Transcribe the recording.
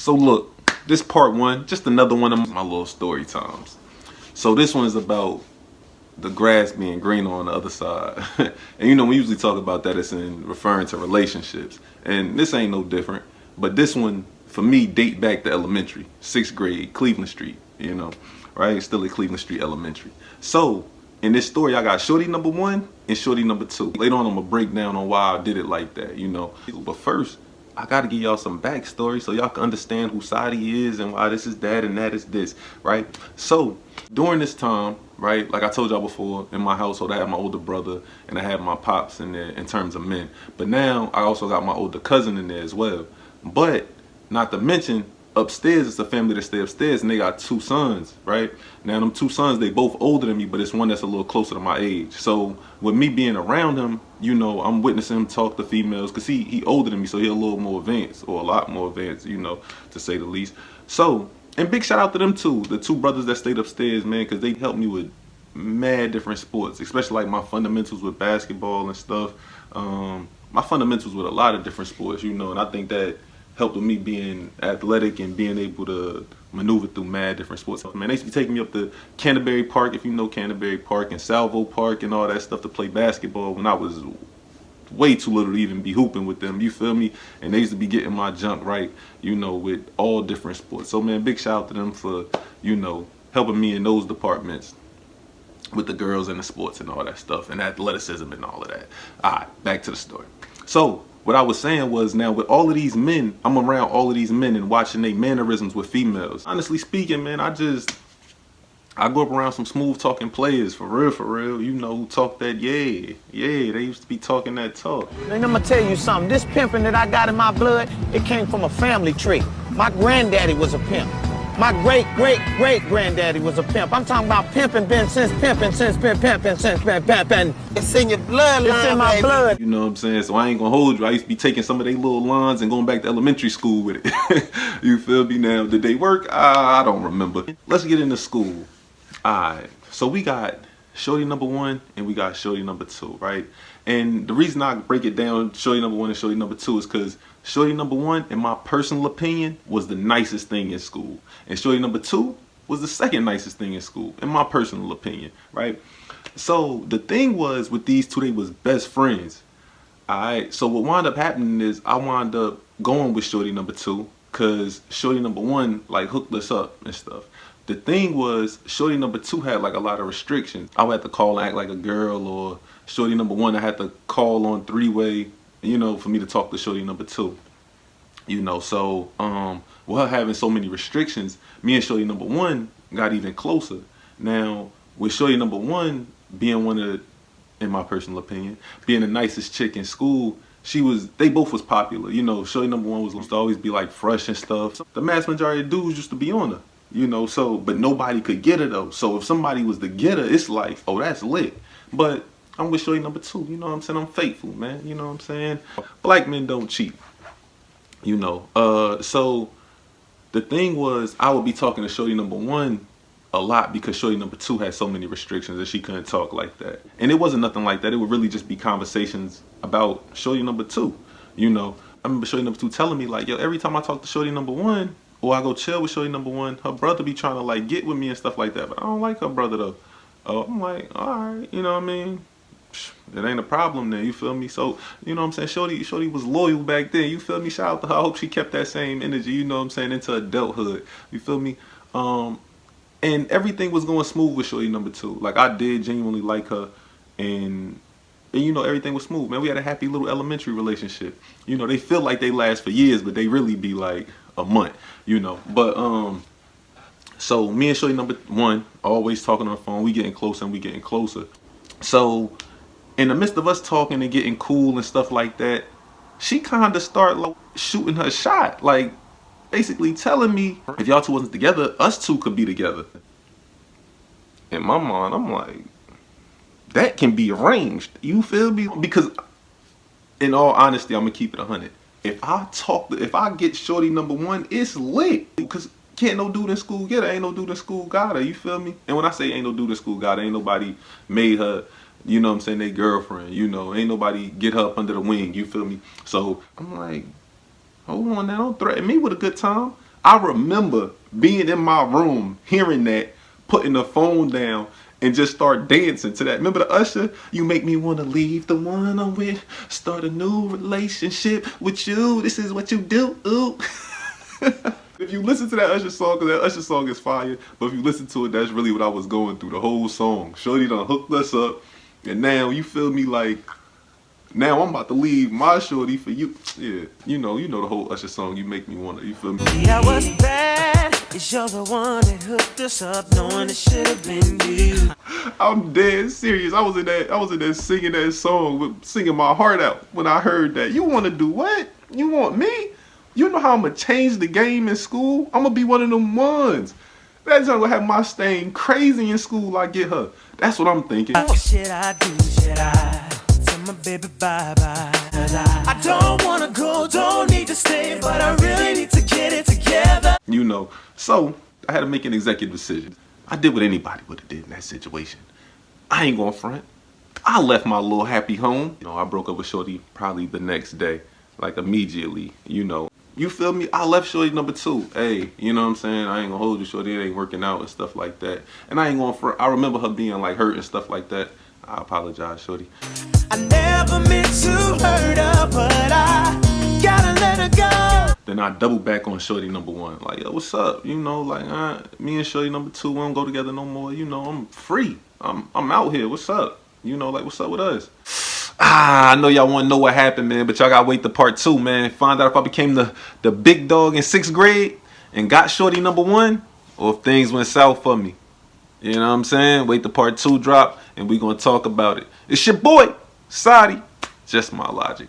So look, this part one, just another one of my little story times. So this one is about the grass being green on the other side. And you know, we usually talk about that as in referring to relationships. And this ain't no different. But this one, for me, date back to elementary, 6th grade, Cleveland Street, you know, right? Still at Cleveland Street Elementary. So in this story, I got shorty number 1 and shorty number 2. Later on, I'm gonna break down on why I did it like that, you know. But first, I gotta give y'all some backstory so y'all can understand whose side he is and why this is that and that is this, right? So during this time, right, like I told y'all before, in my household, I had my older brother and I had my pops in there in terms of men. But now I also got my older cousin in there as well. But not to mention, upstairs, it's a family that stay upstairs and they got 2 sons, right? Now them 2 sons, they both older than me, but it's one that's a little closer to my age. So with me being around him, you know, I'm witnessing him talk to females because he older than me, so he a little more advanced, or a lot more advanced, you know, to say the least. So, and big shout out to them too, the 2 brothers that stayed upstairs, man, because they helped me with mad different sports, especially like my fundamentals with basketball and stuff. My fundamentals with a lot of different sports, you know, and I think that helped with me being athletic and being able to maneuver through mad different sports. Man, they used to be taking me up to Canterbury Park, if you know Canterbury Park, and Salvo Park and all that stuff to play basketball when I was way too little to even be hooping with them, you feel me? And they used to be getting my junk right, you know, with all different sports. So man, big shout out to them for, you know, helping me in those departments with the girls and the sports and all that stuff and athleticism and all of that. All right, back to the story. So what I was saying was, now with all of these men, I'm around all of these men and watching their mannerisms with females. Honestly speaking, man, I grew up around some smooth talking players, for real, you know, who talk that, yeah, they used to be talking that talk. And I'm gonna tell you something, this pimping that I got in my blood, it came from a family tree. My granddaddy was a pimp. My great-great-great-granddaddy was a pimp. I'm talking about pimping, since pimping. It's in your blood, it's in my blood. You know what I'm saying? So I ain't gonna hold you. I used to be taking some of their little lines and going back to elementary school with it. You feel me? Now, did they work? I don't remember. Let's get into school. Alright, so we got shorty number 1 and we got shorty number 2, right? And the reason I break it down, shorty number 1 and shorty number 2, is because shorty number 1, in my personal opinion, was the nicest thing in school. And shorty number 2 was the second nicest thing in school, in my personal opinion, right? So the thing was, with these 2, they was best friends. Alright, so what wound up happening is I wound up going with shorty number 2 because shorty number 1 like hooked us up and stuff. The thing was, shorty number 2 had like a lot of restrictions. I would have to call and act like a girl, or shorty number 1, I had to call on 3-way, you know, for me to talk to shorty number 2. You know, so with her having so many restrictions, me and shorty number 1 got even closer. Now, with shorty number 1 being one of the, in my personal opinion, being the nicest chick in school, they both was popular. You know, shorty number 1 was used to always be like fresh and stuff. The mass majority of dudes used to be on her. You know, so, but nobody could get her though. So if somebody was to get her, it's like, oh, that's lit. But I'm with shorty number 2, you know what I'm saying? I'm faithful, man, you know what I'm saying? Black men don't cheat, you know. So the thing was, I would be talking to shorty number 1 a lot because shorty number 2 had so many restrictions that she couldn't talk like that. And it wasn't nothing like that. It would really just be conversations about shorty number 2, you know. I remember shorty number 2 telling me like, yo, every time I talk to shorty number 1, or I go chill with shorty number 1, her brother be trying to like get with me and stuff like that, but I don't like her brother though. I'm like, alright, you know what I mean? It ain't a problem then, you feel me? So, you know what I'm saying? Shorty was loyal back then, you feel me? Shout out to her. I hope she kept that same energy, you know what I'm saying, into adulthood. You feel me? And everything was going smooth with shorty number 2. Like, I did genuinely like her, and you know, everything was smooth, man. We had a happy little elementary relationship. You know, they feel like they last for years, but they really be like a month, you know. But so me and shorty number 1 always talking on the phone. We getting closer and we getting closer. So in the midst of us talking and getting cool and stuff like that, she kind of start like shooting her shot, like basically telling me if y'all 2 wasn't together, us 2 could be together. In my mind, I'm like, that can be arranged, you feel me? Because in all honesty, I'm gonna keep it 100. If I get shorty number 1, it's lit. Because can't no dude in school get her. Ain't no dude in school got her, you feel me? And when I say ain't no dude in school got her, ain't nobody made her, you know what I'm saying, they girlfriend, you know. Ain't nobody get her up under the wing, you feel me? So I'm like, hold on now, don't threaten me with a good time. I remember being in my room, hearing that, putting the phone down, and just start dancing to that. Remember the Usher? You make me want to leave the one I'm with, start a new relationship with you. This is what you do. Ooh. If you listen to that Usher song, because that Usher song is fire, but if you listen to it, that's really what I was going through the whole song. Shorty done hooked us up, and now, you feel me, like, now I'm about to leave my shorty for you. Yeah, you know the whole Usher song, You Make Me Wanna, you feel me? Yeah, what's bad is you're the one that hooked us up, knowing it should have been you. I'm dead serious. I was in there singing that song, singing my heart out when I heard that. You want to do what? You want me? You know how I'm going to change the game in school? I'm going to be one of them ones. That junk will have my stain crazy in school. I get her. That's what I'm thinking. Should I tell my baby bye-bye? I don't want to go, don't need to stay, but I really need to get it together. You know, so I had to make an executive decision. I did what anybody would have did in that situation. I ain't going to front. I left my little happy home. You know, I broke up with Shorty probably the next day, like immediately, you know. You feel me? I left Shorty number 2. Hey, you know what I'm saying? I ain't gonna hold you, Shorty. It ain't working out and stuff like that. And I ain't gonna front. I remember her being like hurt and stuff like that. I apologize, Shorty. I never meant to hurt her, but I gotta let her go. Then I double back on Shorty number 1. Like, yo, what's up? You know, like, me and Shorty number 2, we don't go together no more. You know, I'm free. I'm out here. What's up? You know, like, what's up with us? I know y'all want to know what happened, man, but y'all gotta wait to part 2, man. Find out if I became the big dog in 6th grade and got Shorty number 1, or if things went south for me. You know what I'm saying? Wait till part 2 drop, and we gonna talk about it. It's your boy, Sadi. Just my logic.